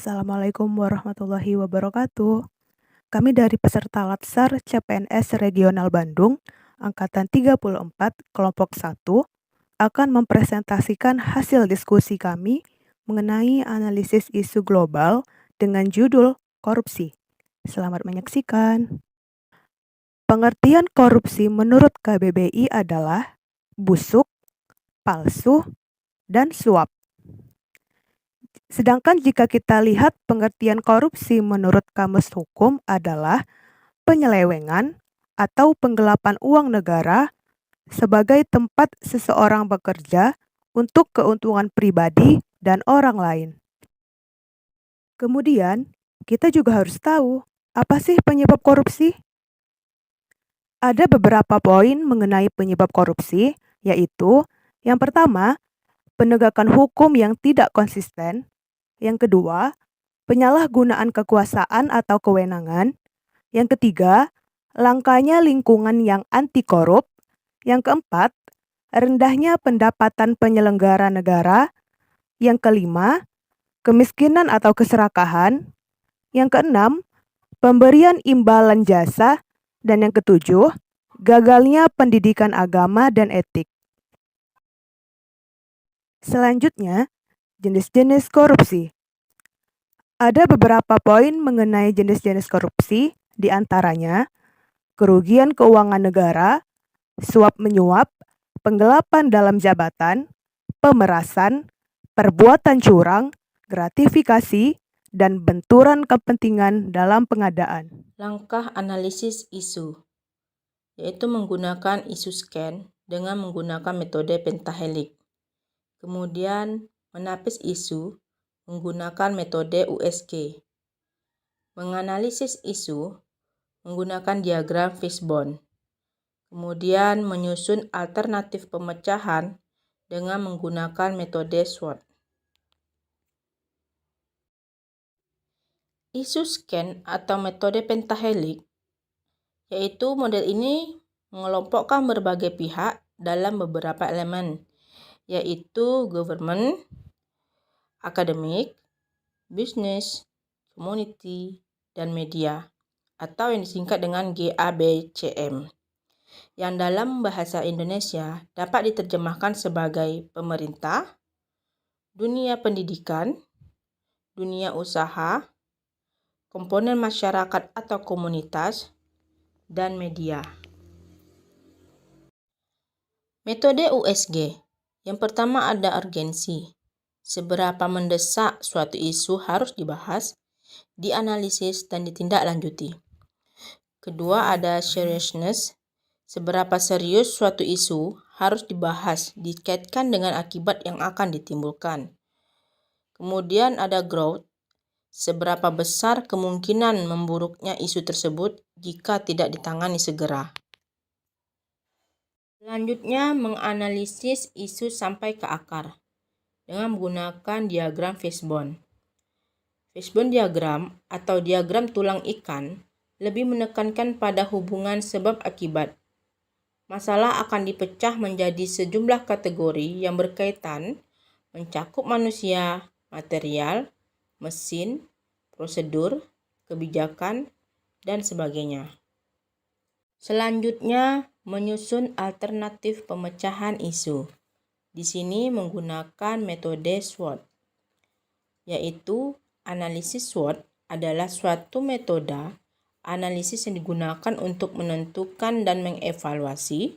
Assalamualaikum warahmatullahi wabarakatuh. Kami dari peserta Latsar CPNS Regional Bandung, Angkatan 34, Kelompok 1, akan mempresentasikan hasil diskusi kami mengenai analisis isu global dengan judul korupsi. Selamat menyaksikan. Pengertian korupsi menurut KBBI adalah busuk, palsu, dan suap. Sedangkan jika kita lihat pengertian korupsi menurut Kamus Hukum adalah penyelewengan atau penggelapan uang negara sebagai tempat seseorang bekerja untuk keuntungan pribadi dan orang lain. Kemudian, kita juga harus tahu apa sih penyebab korupsi? Ada beberapa poin mengenai penyebab korupsi, yaitu yang pertama, penegakan hukum yang tidak konsisten. Yang kedua, penyalahgunaan kekuasaan atau kewenangan. Yang ketiga, langkanya lingkungan yang anti korup. Yang keempat, rendahnya pendapatan penyelenggara negara. Yang kelima, kemiskinan atau keserakahan. Yang keenam, pemberian imbalan jasa. Dan yang ketujuh, gagalnya pendidikan agama dan etik. Selanjutnya, jenis-jenis korupsi. Ada beberapa poin mengenai jenis-jenis korupsi, di antaranya kerugian keuangan negara, suap menyuap, penggelapan dalam jabatan, pemerasan, perbuatan curang, gratifikasi, dan benturan kepentingan dalam pengadaan. Langkah analisis isu, yaitu menggunakan isu scan dengan menggunakan metode pentahelix. Kemudian menapis isu menggunakan metode USG. Menganalisis isu menggunakan diagram fishbone. Kemudian menyusun alternatif pemecahan dengan menggunakan metode SWOT. Isu scan atau metode pentahelix, yaitu model ini mengelompokkan berbagai pihak dalam beberapa elemen, yaitu government, akademik, bisnis, community, dan media, atau yang disingkat dengan GABCM, yang dalam bahasa Indonesia dapat diterjemahkan sebagai pemerintah, dunia pendidikan, dunia usaha, komponen masyarakat atau komunitas, dan media. Metode USG. Yang pertama ada urgensi. Seberapa mendesak suatu isu harus dibahas, dianalisis, dan ditindaklanjuti. Kedua ada seriousness. Seberapa serius suatu isu harus dibahas, dikaitkan dengan akibat yang akan ditimbulkan. Kemudian ada growth. Seberapa besar kemungkinan memburuknya isu tersebut jika tidak ditangani segera. Selanjutnya, menganalisis isu sampai ke akar dengan menggunakan diagram fishbone. Fishbone diagram atau diagram tulang ikan lebih menekankan pada hubungan sebab akibat. Masalah akan dipecah menjadi sejumlah kategori yang berkaitan, mencakup manusia, material, mesin, prosedur, kebijakan, dan sebagainya. Selanjutnya, menyusun alternatif pemecahan isu. Di sini menggunakan metode SWOT, yaitu analisis SWOT adalah suatu metode analisis yang digunakan untuk menentukan dan mengevaluasi,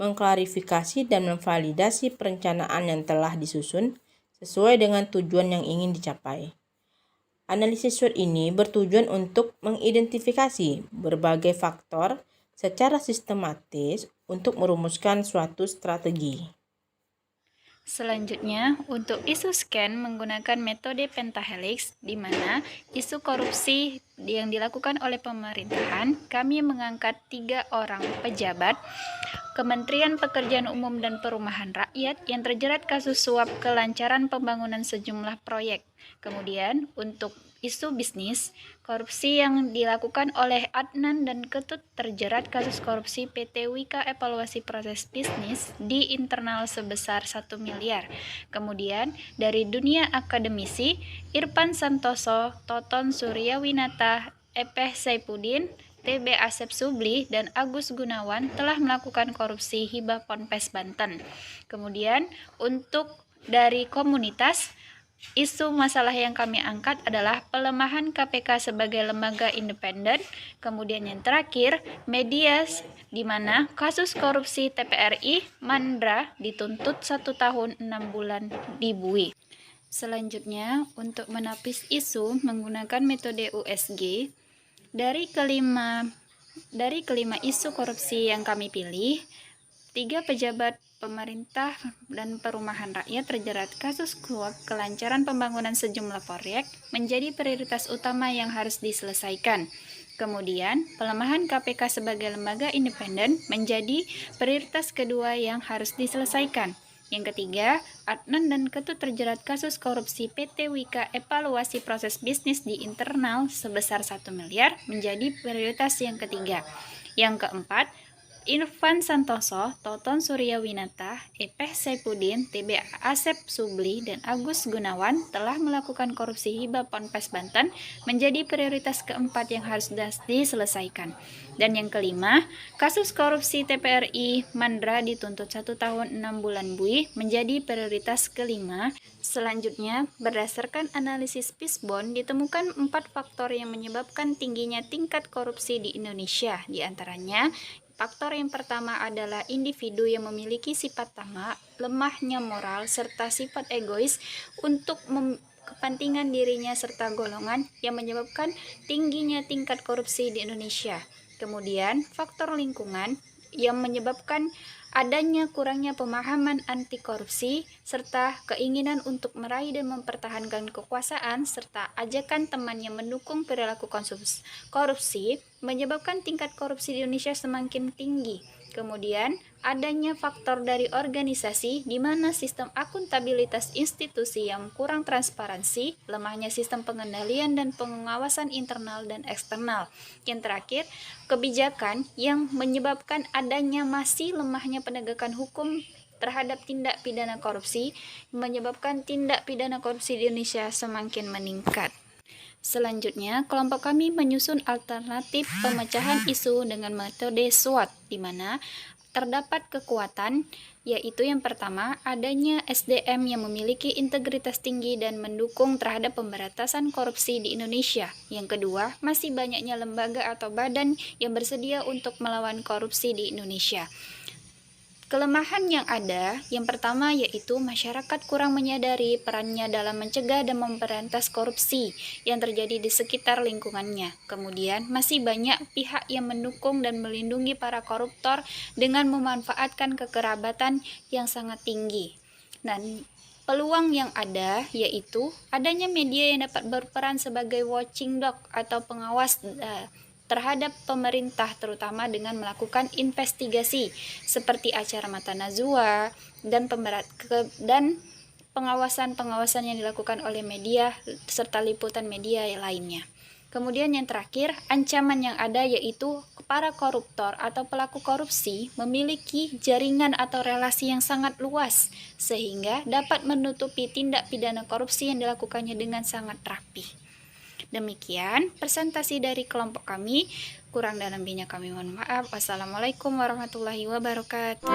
mengklarifikasi, dan memvalidasi perencanaan yang telah disusun sesuai dengan tujuan yang ingin dicapai. Analisis SWOT ini bertujuan untuk mengidentifikasi berbagai faktor secara sistematis untuk merumuskan suatu strategi. Selanjutnya, untuk isu scan menggunakan metode pentahelix, di mana isu korupsi yang dilakukan oleh pemerintahan, kami mengangkat 3 orang pejabat Kementerian Pekerjaan Umum dan Perumahan Rakyat yang terjerat kasus suap kelancaran pembangunan sejumlah proyek. Kemudian, untuk isu bisnis, korupsi yang dilakukan oleh Adnan dan Ketut terjerat kasus korupsi PT Wika evaluasi proses bisnis di internal sebesar 1 miliar. Kemudian dari dunia akademisi, Irfan Santoso, Toton Suryawinata, Epeh Saifuddin, TB Asep Subli, dan Agus Gunawan telah melakukan korupsi hibah Ponpes Banten. Kemudian untuk dari komunitas, isu masalah yang kami angkat adalah pelemahan KPK sebagai lembaga independen. Kemudian yang terakhir, media di mana kasus korupsi TPRI Mandra dituntut 1 tahun 6 bulan di BUI. Selanjutnya, untuk menapis isu menggunakan metode USG, dari kelima isu korupsi yang kami pilih, 3 pejabat pemerintah dan perumahan rakyat terjerat kasus suap kelancaran pembangunan sejumlah proyek menjadi prioritas utama yang harus diselesaikan. Kemudian, pelemahan KPK sebagai lembaga independen menjadi prioritas kedua yang harus diselesaikan. Yang ketiga, Adnan dan Ketut terjerat kasus korupsi PT Wika evaluasi proses bisnis di internal sebesar 1 miliar menjadi prioritas yang ketiga. Yang keempat, Irfan Santoso, Toton Suryawinata, Epeh Saifuddin, TB Asep Subli, dan Agus Gunawan telah melakukan korupsi hibah Ponpes Banten menjadi prioritas keempat yang harus diselesaikan. Dan yang kelima, kasus korupsi TPRI Mandra dituntut 1 tahun 6 bulan BUI menjadi prioritas kelima. Selanjutnya, berdasarkan analisis Fishbone, ditemukan 4 faktor yang menyebabkan tingginya tingkat korupsi di Indonesia. Di antaranya, faktor yang pertama adalah individu yang memiliki sifat tamak, lemahnya moral, serta sifat egois untuk kepentingan dirinya serta golongan yang menyebabkan tingginya tingkat korupsi di Indonesia. Kemudian, faktor lingkungan yang menyebabkan adanya kurangnya pemahaman anti korupsi serta keinginan untuk meraih dan mempertahankan kekuasaan serta ajakan teman yang mendukung perilaku korupsi menyebabkan tingkat korupsi di Indonesia semakin tinggi. Kemudian, adanya faktor dari organisasi di mana sistem akuntabilitas institusi yang kurang transparansi, lemahnya sistem pengendalian dan pengawasan internal dan eksternal. Yang terakhir, kebijakan yang menyebabkan adanya masih lemahnya penegakan hukum terhadap tindak pidana korupsi, menyebabkan tindak pidana korupsi di Indonesia semakin meningkat. Selanjutnya, kelompok kami menyusun alternatif pemecahan isu dengan metode SWOT, di mana terdapat kekuatan, yaitu yang pertama, adanya SDM yang memiliki integritas tinggi dan mendukung terhadap pemberantasan korupsi di Indonesia. Yang kedua, masih banyaknya lembaga atau badan yang bersedia untuk melawan korupsi di Indonesia. Kelemahan yang ada, yang pertama yaitu masyarakat kurang menyadari perannya dalam mencegah dan memberantas korupsi yang terjadi di sekitar lingkungannya. Kemudian, masih banyak pihak yang mendukung dan melindungi para koruptor dengan memanfaatkan kekerabatan yang sangat tinggi. Dan peluang yang ada yaitu adanya media yang dapat berperan sebagai watching dog atau pengawas terhadap pemerintah, terutama dengan melakukan investigasi seperti acara Mata Najwa dan pengawasan yang dilakukan oleh media serta liputan media lainnya. Kemudian yang terakhir, ancaman yang ada yaitu para koruptor atau pelaku korupsi memiliki jaringan atau relasi yang sangat luas sehingga dapat menutupi tindak pidana korupsi yang dilakukannya dengan sangat rapi. Demikian presentasi dari kelompok kami. Kurang dan lebihnya kami mohon maaf. Wassalamualaikum warahmatullahi wabarakatuh.